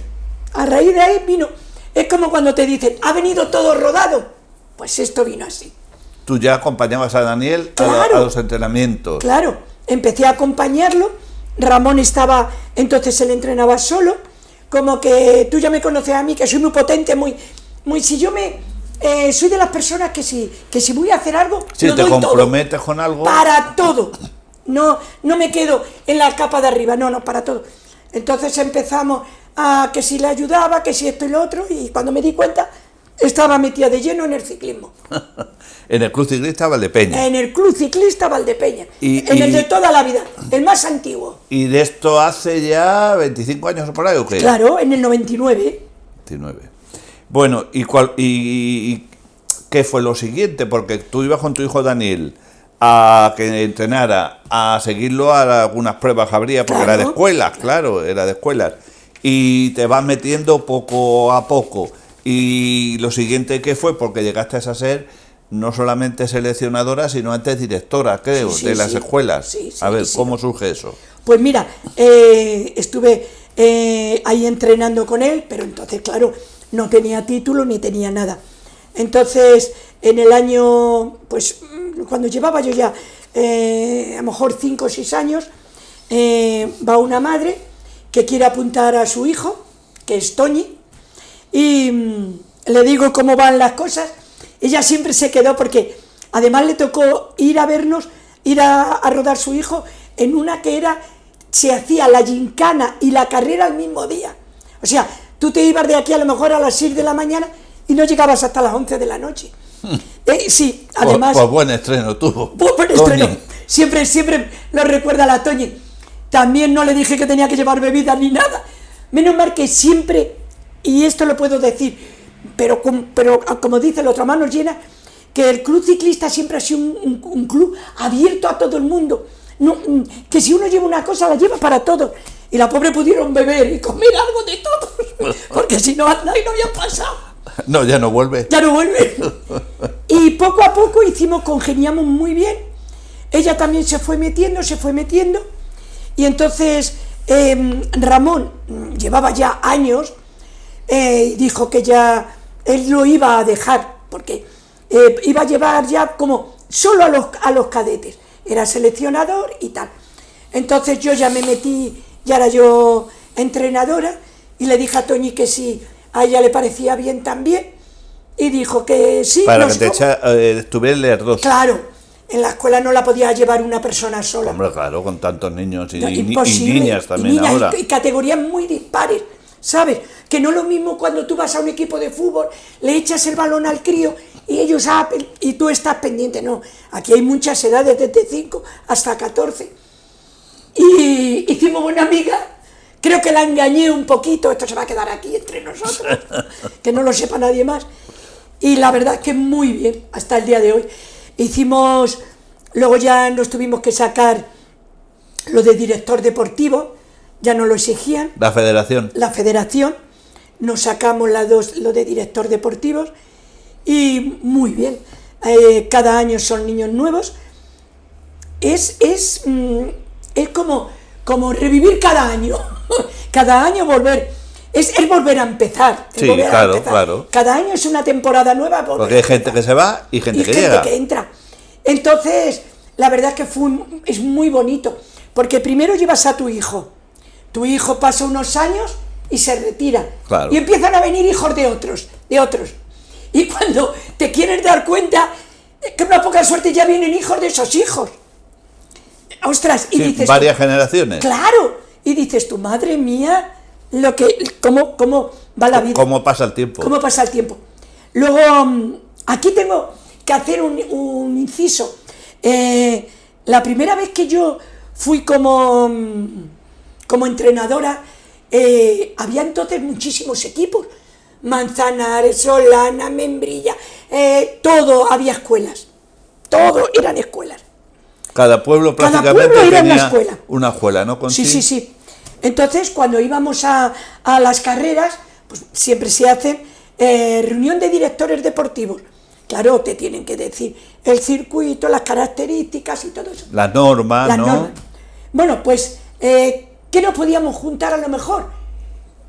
a raíz de ahí vino, es como cuando te dicen, ha venido todo rodado, pues esto vino así. Tú ya acompañabas a Daniel Claro. a los entrenamientos. Claro, empecé a acompañarlo, Ramón estaba, entonces él entrenaba solo, como que tú ya me conoces a mí, que soy muy potente, muy si yo soy de las personas que si voy a hacer algo, Si lo te doy comprometes todo, con algo... para todo, no me quedo en la capa de arriba, no, para todo. Entonces empezamos a que si le ayudaba, que si esto y lo otro, y cuando me di cuenta, estaba metida de lleno en el ciclismo. En el Club Ciclista Valdepeña. En el Club Ciclista Valdepeña, en el de toda la vida, el más antiguo. ¿Y de esto hace ya 25 años o por ahí o qué? Claro, en el 99. 29. Bueno, ¿y qué fue lo siguiente? Porque tú ibas con tu hijo Daniel a que entrenara, a seguirlo a algunas pruebas que habría, porque Claro. era de escuelas, claro, era de escuelas. Y te vas metiendo poco a poco. Y lo siguiente que fue, porque llegaste a ser no solamente seleccionadora, sino antes directora, creo, Sí, de las sí. escuelas. Sí, a ver, sí. ¿cómo surge eso? Pues mira, estuve ahí entrenando con él, pero entonces, claro, no tenía título ni tenía nada. Entonces, en el año, pues, cuando llevaba yo ya a lo mejor 5 o 6 años, va una madre que quiere apuntar a su hijo, que es Toñi, y le digo cómo van las cosas. Ella siempre se quedó porque además le tocó ir a vernos, ir a rodar su hijo en una que se hacía la gincana y la carrera al mismo día. O sea, tú te ibas de aquí a lo mejor a las 6 de la mañana y no llegabas hasta las 11 de la noche. Sí, además... Pues buen estreno tuvo. Buen estreno. Siempre lo recuerda la Toñi. También no le dije que tenía que llevar bebida ni nada. Menos mal que siempre, y esto lo puedo decir, pero como dice la otra mano llena, que el Club Ciclista siempre ha sido un club abierto a todo el mundo. No, que si uno lleva una cosa, la lleva para todos. Y la pobre pudieron beber y comer algo de todos, porque si no, anda y no había pasado. No, ya no vuelve. Ya no vuelve. Y poco a poco congeniamos muy bien. Ella también se fue metiendo. Y entonces Ramón llevaba ya años, dijo que ya él lo iba a dejar, porque iba a llevar ya como solo a los cadetes. Era seleccionador y tal. Entonces yo ya me metí, ya era yo entrenadora, y le dije a Toñi que sí, a ella le parecía bien también, y dijo que sí. Para que estuvieran las dos. Claro, en la escuela no la podía llevar una persona sola. Hombre, claro, con tantos niños y Imposible. niñas también ahora. Y categorías muy dispares, ¿sabes? Que no es lo mismo cuando tú vas a un equipo de fútbol, le echas el balón al crío y ellos y tú estás pendiente. No, aquí hay muchas edades, desde 5 hasta 14. y hicimos una amiga. Creo que la engañé un poquito, esto se va a quedar aquí entre nosotros, que no lo sepa nadie más. Y la verdad es que muy bien, hasta el día de hoy. Luego ya nos tuvimos que sacar lo de director deportivo, ya no lo exigían. La federación. La federación, nos sacamos lo de director deportivo y muy bien. Cada año son niños nuevos. Es como revivir cada año. Cada año volver. Es volver a empezar. Sí, claro. Cada año es una temporada nueva. Porque hay gente que se va y gente que llega. Que entra. Entonces, la verdad es que es muy bonito. Porque primero llevas a tu hijo. Tu hijo pasa unos años y se retira. Claro. Y empiezan a venir hijos de otros. Y cuando te quieres dar cuenta, que una poca suerte ya vienen hijos de esos hijos. Ostras, y sí, dices varias generaciones. Claro, y dices tú, madre mía, cómo va la vida. ¿Cómo pasa el tiempo? ¿Cómo pasa el tiempo? Luego, aquí tengo que hacer un inciso. La primera vez que yo fui como entrenadora, había entonces muchísimos equipos. Manzanares, Solana, Membrilla, todo, había escuelas. Todo eran escuelas. Cada pueblo prácticamente tenía una escuela, ¿no? Sí. Entonces, cuando íbamos a las carreras, pues siempre se hacen reunión de directores deportivos. Claro, te tienen que decir el circuito, las características y todo eso. Las normas, ¿no? Normas. Bueno, pues, ¿qué nos podíamos juntar a lo mejor?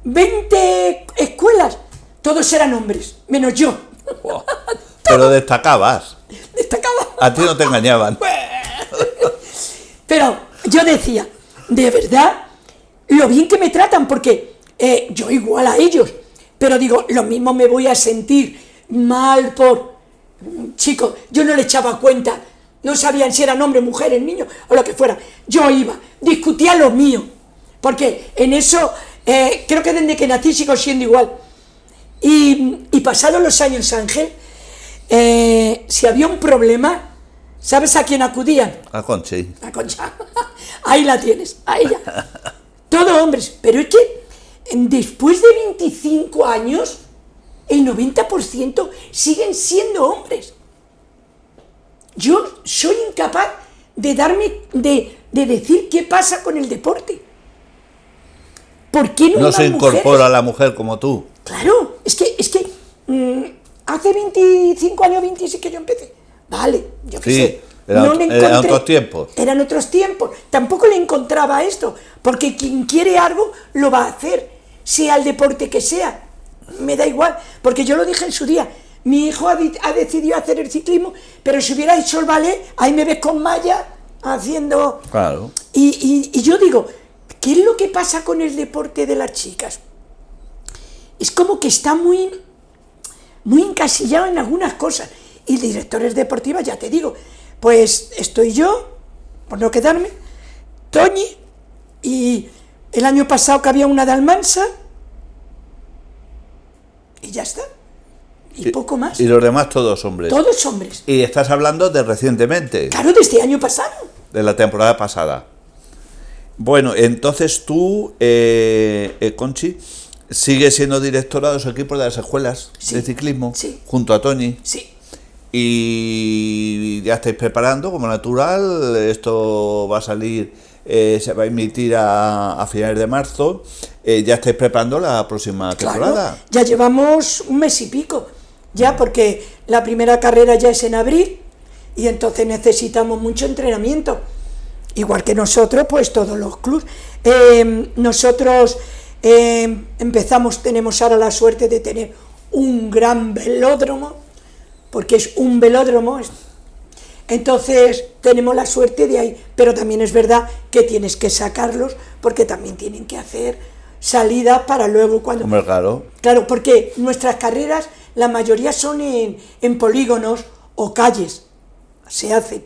20 escuelas, todos eran hombres, menos yo. Wow. Pero destacabas. Destacaba. A ti no te engañaban. Pero yo decía, de verdad, lo bien que me tratan, porque yo igual a ellos, pero digo, lo mismo me voy a sentir mal por... Chicos, yo no le echaba cuenta, no sabían si eran hombres, mujeres, niños o lo que fuera. Yo iba, discutía lo mío, porque en eso creo que desde que nací sigo siendo igual. Y pasados los años, Ángel, si había un problema, ¿sabes a quién acudían? A Conchi. A Concha. Ahí la tienes, a ella. Todos hombres, pero es que después de 25 años, el 90% siguen siendo hombres. Yo soy incapaz de decir qué pasa con el deporte. ¿Por qué no se incorpora mujeres? a la mujer como tú? Claro, es que hace 25 años, 26 que yo empecé. Vale, yo qué sé. Eran otros tiempos. Eran otros tiempos. Tampoco le encontraba esto, porque quien quiere algo lo va a hacer, sea el deporte que sea. Me da igual, porque yo lo dije en su día. Mi hijo ha decidido hacer el ciclismo, pero si hubiera hecho el ballet, ahí me ves con malla haciendo... Claro. Y yo digo, ¿qué es lo que pasa con el deporte de las chicas? Es como que está muy encasillado en algunas cosas. Y directores deportivas, ya te digo, pues estoy yo, por no quedarme, Toñi, y el año pasado que había una de Almansa, y ya está. Y poco más. Y los demás todos hombres. Todos hombres. Y estás hablando de recientemente. Claro, de este año pasado. De la temporada pasada. Bueno, entonces tú, Conchi, sigues siendo directora de los equipos de las escuelas de ciclismo, junto a Toñi. Sí. Y ya estáis preparando, como natural, esto va a salir, se va a emitir a finales de marzo, ya estáis preparando la próxima temporada. Claro, ya llevamos un mes y pico, ya, porque la primera carrera ya es en abril, y entonces necesitamos mucho entrenamiento, igual que nosotros, pues todos los clubes. Nosotros tenemos ahora la suerte de tener un gran velódromo, porque es un velódromo, entonces tenemos la suerte de ahí, pero también es verdad que tienes que sacarlos, porque también tienen que hacer salidas para luego cuando... Hombre, claro. Claro, porque nuestras carreras, la mayoría son en polígonos o calles, se hacen.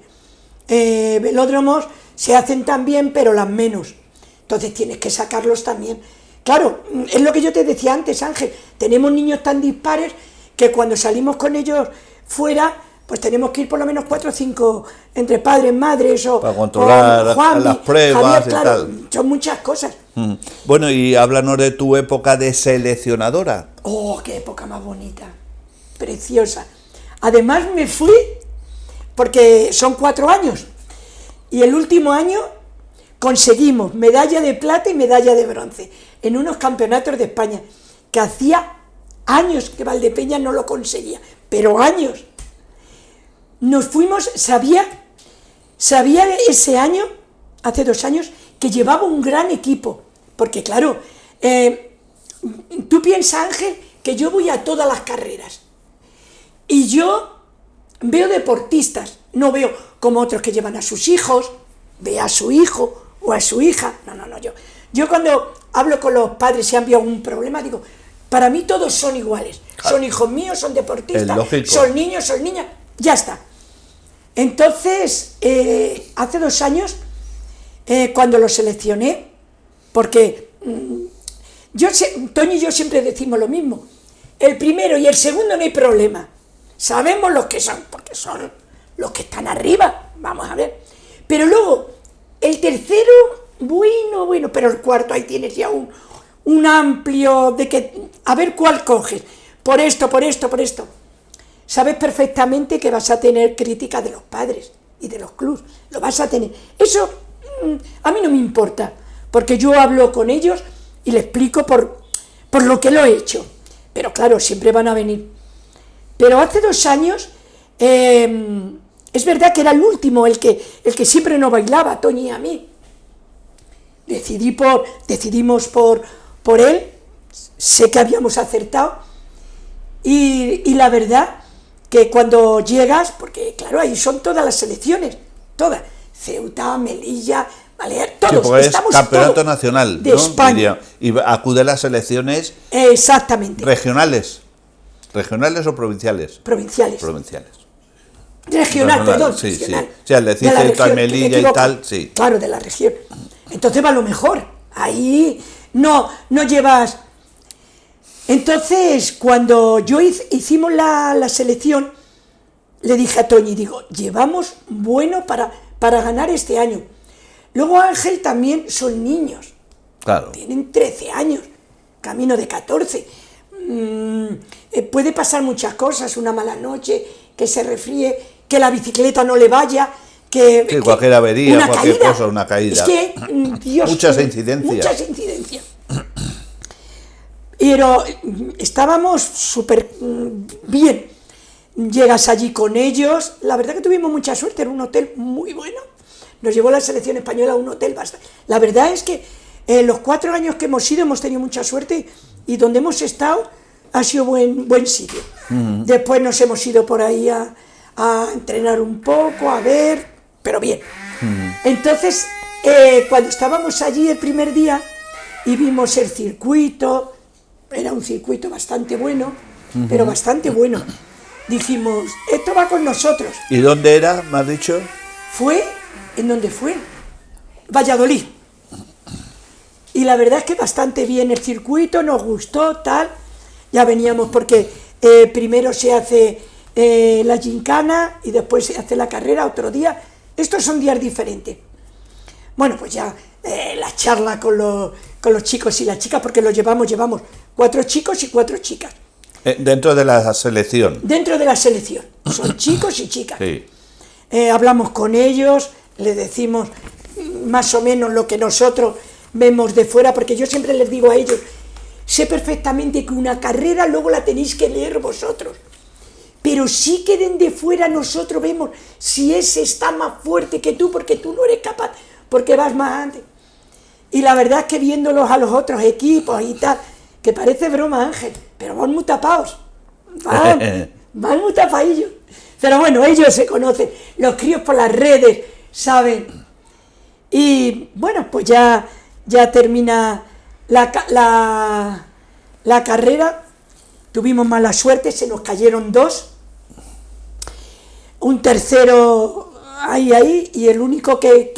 Velódromos se hacen también, pero las menos, entonces tienes que sacarlos también. Claro, es lo que yo te decía antes, Ángel, tenemos niños tan dispares que cuando salimos con ellos fuera, pues tenemos que ir por lo menos 4 o 5 entre padres, madres o... Para controlar las pruebas Javier, y claro, tal. son muchas cosas. Bueno, y háblanos de tu época de seleccionadora. ¡Oh, qué época más bonita! Preciosa. Además me fui, porque son 4 años, y el último año conseguimos medalla de plata y medalla de bronce en unos campeonatos de España, que hacía años que Valdepeñas no lo conseguía, pero años. Nos fuimos, sabía ese año, hace 2 años, que llevaba un gran equipo, porque claro, tú piensas, Ángel, que yo voy a todas las carreras, y yo veo deportistas, no veo como otros que llevan a sus hijos, ve a su hijo o a su hija, no, yo cuando hablo con los padres si han visto algún problema, digo, para mí todos son iguales, son hijos míos, son deportistas, son niños, son niñas, ya está. Entonces, hace 2 años, cuando lo seleccioné, porque Toño y yo siempre decimos lo mismo, el primero y el segundo no hay problema, sabemos los que son, porque son los que están arriba, vamos a ver, pero luego, el tercero, bueno, pero el cuarto ahí tienes ya un amplio de que, a ver cuál coges, por esto, sabes perfectamente que vas a tener crítica de los padres y de los clubs, lo vas a tener, eso a mí no me importa, porque yo hablo con ellos y les explico por lo que lo he hecho, pero claro, siempre van a venir. Pero hace 2 años, es verdad que era el último, el que siempre no bailaba, a Toñi y a mí. Decidimos por él, sé que habíamos acertado, y la verdad que cuando llegas, porque claro, ahí son todas las selecciones, todas, Ceuta, Melilla, Baleares, todos, sí, estamos campeonato todos nacional de ¿no? España. Y acude a las selecciones Exactamente. regionales o provinciales. Provinciales. Regional, Perdón. sí, Regional. sí, al decir Ceuta, Melilla y tal, sí. Claro, de la región. Entonces va lo mejor. Ahí no llevas... Entonces, cuando hicimos la selección, le dije a Toñi, digo, llevamos bueno para ganar este año. Luego Ángel también son niños. Claro. Tienen 13 años, camino de 14. Puede pasar muchas cosas, una mala noche, que se resfríe, que la bicicleta no le vaya, que cualquier avería, una cualquier caída. cosa, una caída. Es que, Dios, muchas incidencias. Pero estábamos súper bien. Llegas allí con ellos, la verdad que tuvimos mucha suerte, era un hotel muy bueno. Nos llevó la selección española a un hotel bastante. La verdad es que los 4 años que hemos ido hemos tenido mucha suerte y donde hemos estado ha sido buen sitio. Después nos hemos ido por ahí a entrenar un poco, a ver, pero bien. Entonces, cuando estábamos allí el primer día y vimos el circuito, era un circuito bastante bueno, pero bastante bueno. Dijimos, esto va con nosotros. ¿Y dónde era, me has dicho? ¿En dónde fue? Valladolid. Y la verdad es que bastante bien el circuito, nos gustó, tal. Ya veníamos porque primero se hace la gincana y después se hace la carrera otro día. Estos son días diferentes. Bueno, pues ya la charla con los chicos y las chicas, porque llevamos 4 chicos y 4 chicas. Dentro de la selección. Dentro de la selección. Son chicos y chicas. Sí. Hablamos con ellos, les decimos más o menos lo que nosotros vemos de fuera, porque yo siempre les digo a ellos, sé perfectamente que una carrera luego la tenéis que leer vosotros, pero sí que de fuera nosotros vemos si ese está más fuerte que tú, porque tú no eres capaz, porque vas más antes. Y la verdad es que viéndolos a los otros equipos y tal, que parece broma, Ángel, pero van muy tapados, van muy tapadillos. Pero bueno, ellos se conocen, los críos por las redes saben. Y bueno, pues ya termina la carrera. Tuvimos mala suerte, se nos cayeron 2. Un tercero ahí, y el único que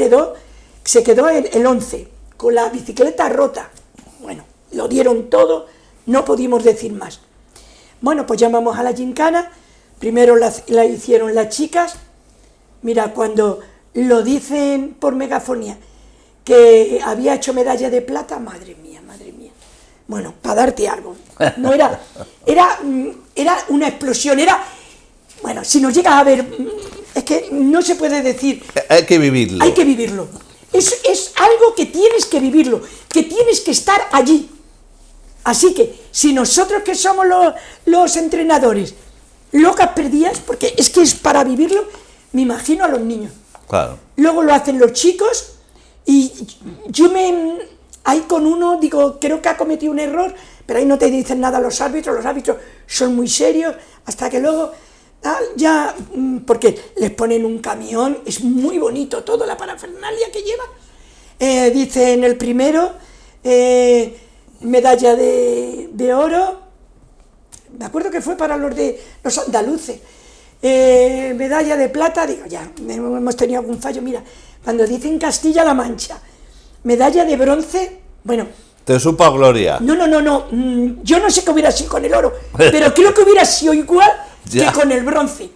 se quedó el 11, con la bicicleta rota. Bueno, lo dieron todo, no pudimos decir más. Bueno, pues llamamos a la gincana, primero la hicieron las chicas. Mira, cuando lo dicen por megafonía, que había hecho medalla de plata, madre mía, madre mía. Bueno, para darte algo. No era una explosión, bueno, si nos llegas a ver, es que no se puede decir. Hay que vivirlo. Hay que vivirlo. Es algo que tienes que vivirlo, que tienes que estar allí. Así que, si nosotros que somos los entrenadores, locas perdidas, porque es que es para vivirlo, me imagino a los niños. Claro. Luego lo hacen los chicos, y yo ahí con uno digo, creo que ha cometido un error, pero ahí no te dicen nada los árbitros son muy serios, hasta que luego, ya, porque les ponen un camión, es muy bonito toda la parafernalia que llevan. Dicen el primero, medalla de oro, me acuerdo que fue para los andaluces, medalla de plata, digo, ya, hemos tenido algún fallo, mira, cuando dicen Castilla-La Mancha, medalla de bronce, bueno... ¿Te supo a gloria? No, yo no sé qué hubiera sido con el oro, pero creo que hubiera sido igual que con el bronce.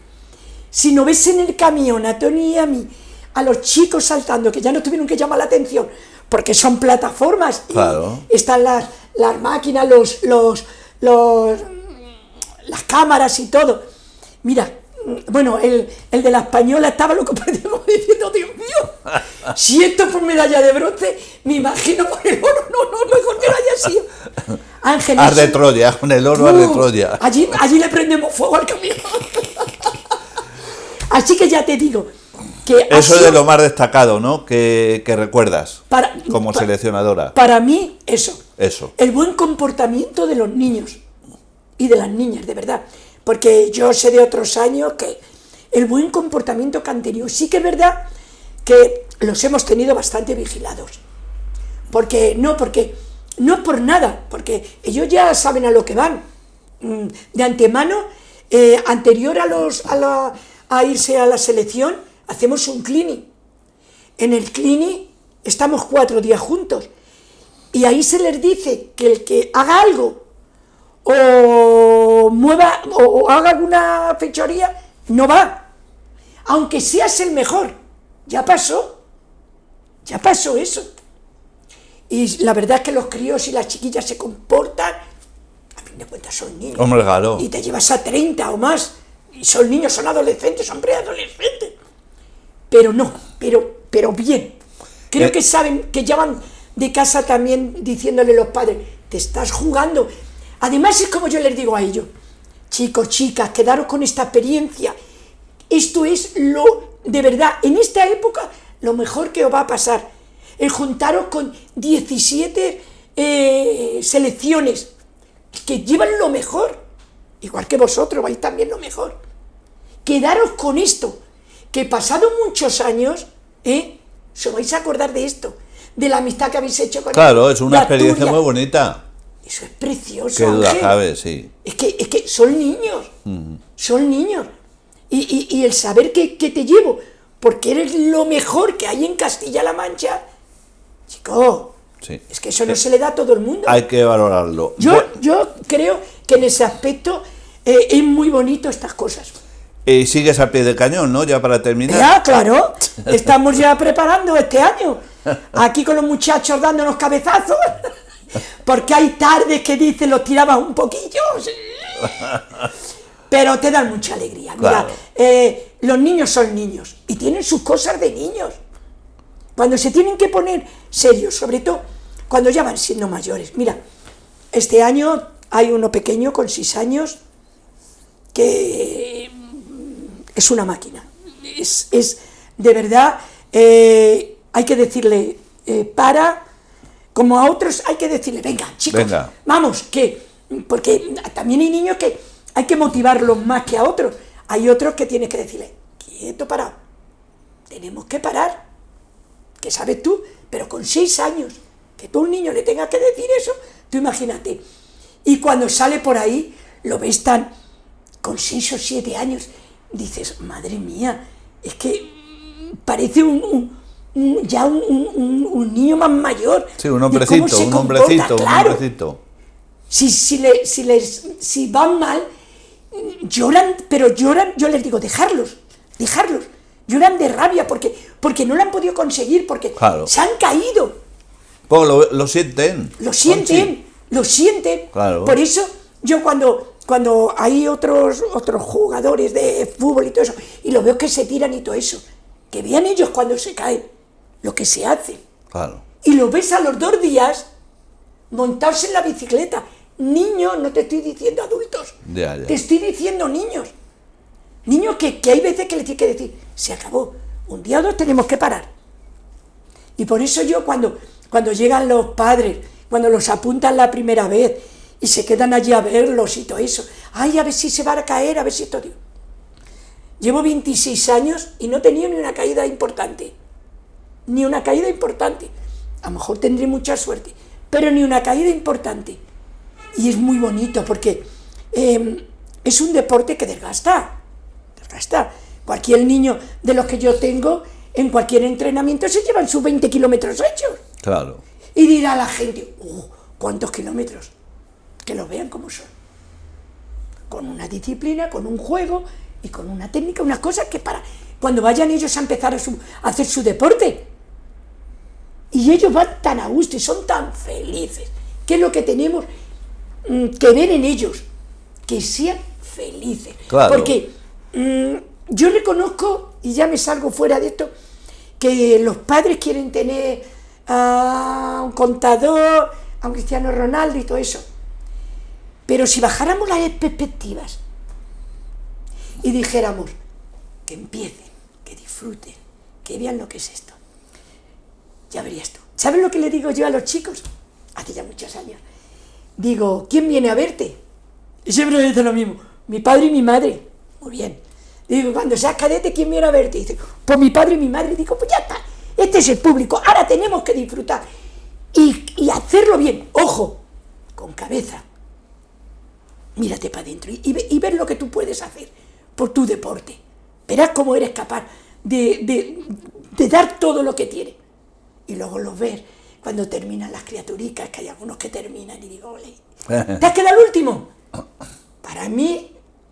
Si no ves en el camión a Tony y a mí, a los chicos saltando, que ya no tuvieron que llamar la atención, porque son plataformas, claro. Y están las máquinas, las cámaras y todo. Mira, bueno, el de la española estaba loco perdido diciendo, Dios mío, si esto es por medalla de bronce, me imagino por el oro, no, mejor que no haya sido. Ángeles. Ar de Troya, con el oro ar de Troya. Allí le prendemos fuego al camión. Así que ya te digo, que eso es de lo más destacado, ¿no? Que recuerdas como seleccionadora. Para mí, eso. Eso. El buen comportamiento de los niños y de las niñas, de verdad. Porque yo sé de otros años que el buen comportamiento que han tenido, sí que es verdad que los hemos tenido bastante vigilados. Porque no es por nada, porque ellos ya saben a lo que van. De antemano, anterior a irse a la selección, hacemos un clinic. En el clinic estamos 4 días juntos. Y ahí se les dice que el que haga algo o mueva o haga alguna fechoría, no va, aunque seas el mejor. Ya pasó eso. Y la verdad es que los críos y las chiquillas se comportan, a fin de cuentas son niños. Hombre, claro. Y te llevas a 30 o más, y son niños, son adolescentes, son preadolescentes. Pero no, pero bien. Creo que saben, que ya van de casa también diciéndole los padres, te estás jugando. Además es como yo les digo a ellos, chicos, chicas, quedaros con esta experiencia. Esto es de verdad, en esta época, lo mejor que os va a pasar. El juntaros con 17 selecciones que llevan lo mejor, igual que vosotros vais también lo mejor. Quedaros con esto, que pasados muchos años, os vais a acordar de esto, de la amistad que habéis hecho con Claro, es una experiencia muy bonita. Eso es precioso. Qué duda cabe, sí. Es que son niños, son niños. Y el saber que te llevo, porque eres lo mejor que hay en Castilla-La Mancha, chico, sí. Es que eso no se le da a todo el mundo. Hay que valorarlo. Yo creo que en ese aspecto es muy bonito estas cosas. Y sigues a pie de cañón, ¿no? Ya para terminar. Ya, claro, estamos ya preparando este año, aquí con los muchachos dándonos cabezazos, porque hay tardes que dicen los tirabas un poquillo, pero te dan mucha alegría. Mira, claro. Los niños son niños y tienen sus cosas de niños. Cuando se tienen que poner serios, sobre todo cuando ya van siendo mayores. Mira, este año hay uno pequeño con 6 años que es una máquina. Es de verdad, hay que decirle como a otros hay que decirle, venga, chicos, vamos, porque también hay niños que hay que motivarlos más que a otros. Hay otros que tienes que decirle, quieto, parado, tenemos que parar, que sabes tú, pero con 6 años, que tú a un niño le tengas que decir eso, tú imagínate. Y cuando sale por ahí, lo ves con 6 o 7 años, dices, madre mía, es que parece un niño más mayor. Sí, un hombrecito, claro. Si van mal, lloran, pero lloran, yo les digo, dejarlos, lloran de rabia porque no lo han podido conseguir, porque Claro. se han caído, Pues lo sienten. Conchi. lo sienten. Claro. Por eso yo cuando hay otros jugadores de fútbol y todo eso, y los veo que se tiran y todo eso, que vean ellos cuando se caen, lo que se hace. Claro. Y los ves a los 2 días montarse en la bicicleta. Niños, no te estoy diciendo adultos, Ya. te estoy diciendo niños. Niños que hay veces que les tienes que decir, se acabó, un día o dos tenemos que parar. Y por eso yo cuando llegan los padres, cuando los apuntan la primera vez y se quedan allí a verlos y todo eso, ay, a ver si se va a caer, a ver si esto... Llevo 26 años y no he tenido ni una caída importante. Ni una caída importante. A lo mejor tendré mucha suerte, pero ni una caída importante. Y es muy bonito porque es un deporte que desgasta. Cualquier niño de los que yo tengo, en cualquier entrenamiento se llevan sus 20 kilómetros hechos. Claro. Y dirá la gente, ¿cuántos kilómetros? Que lo vean como son. Con una disciplina, con un juego y con una técnica, unas cosas que para cuando vayan ellos a empezar a hacer su deporte. Y ellos van tan a gusto y son tan felices. ¿Qué es lo que tenemos que ver en ellos? Que sean felices. Claro. Porque yo reconozco, y ya me salgo fuera de esto, que los padres quieren tener a un contador, a un Cristiano Ronaldo y todo eso. Pero si bajáramos las perspectivas y dijéramos que empiecen, que disfruten, que vean lo que es esto, ya verías tú. ¿Sabes lo que le digo yo a los chicos? Hace ya muchos años. Digo, ¿quién viene a verte? Y siempre me dice lo mismo, mi padre y mi madre. Muy bien. Digo, cuando seas cadete, ¿quién viene a verte? Y dice, pues mi padre y mi madre. Digo, pues ya está, este es el público, ahora tenemos que disfrutar y hacerlo bien. Ojo, con cabeza. Mírate para adentro y ver lo que tú puedes hacer por tu deporte. Verás cómo eres capaz de dar todo lo que tienes. Y luego los ves cuando terminan las criaturicas, que hay algunos que terminan y digo, ole, ¿te has quedado el último? Para mí,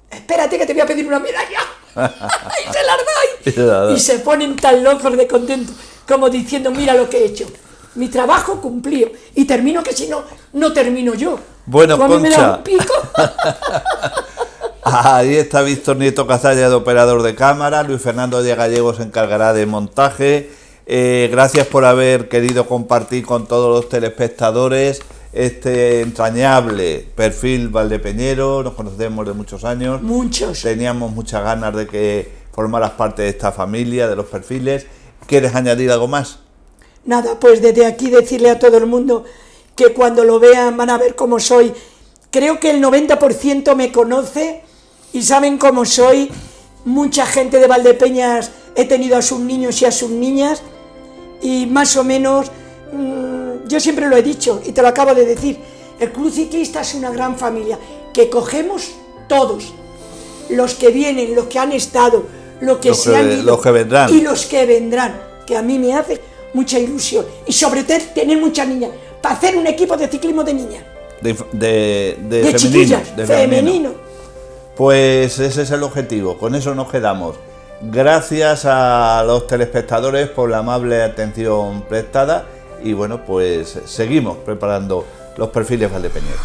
espérate que te voy a pedir una medalla. Y se las doy. Y se ponen tan locos de contento, como diciendo, mira lo que he hecho. Mi trabajo cumplido. Y termino que si no, no termino yo. Bueno, ¿tú a mí me das Concha. un pico? Ahí está Víctor Nieto Cazalla, de operador de cámara. Luis Fernando Díaz Gallego se encargará de montaje. Gracias por haber querido compartir con todos los telespectadores este entrañable perfil valdepeñero. Nos conocemos de muchos años. Muchos. Teníamos muchas ganas de que formaras parte de esta familia, de los perfiles. ¿Quieres añadir algo más? Nada, pues desde aquí decirle a todo el mundo que cuando lo vean van a ver cómo soy. Creo que el 90% me conoce y saben cómo soy. Mucha gente de Valdepeñas he tenido a sus niños y a sus niñas y más o menos, yo siempre lo he dicho y te lo acabo de decir, el Club Ciclista es una gran familia que cogemos todos, los que vienen, los que han estado, los que se han ido los que vendrán. y los que vendrán, que a mí me hace mucha ilusión y sobre todo tener muchas niñas, para hacer un equipo de ciclismo de niñas, De de femenino, chiquillas, de femenino. Pues ese es el objetivo, con eso nos quedamos. Gracias a los telespectadores por la amable atención prestada y bueno, pues seguimos preparando los perfiles valdepeñeros.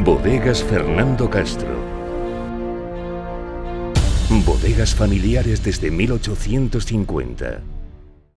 Bodegas Fernando Castro. Bodegas familiares desde 1850.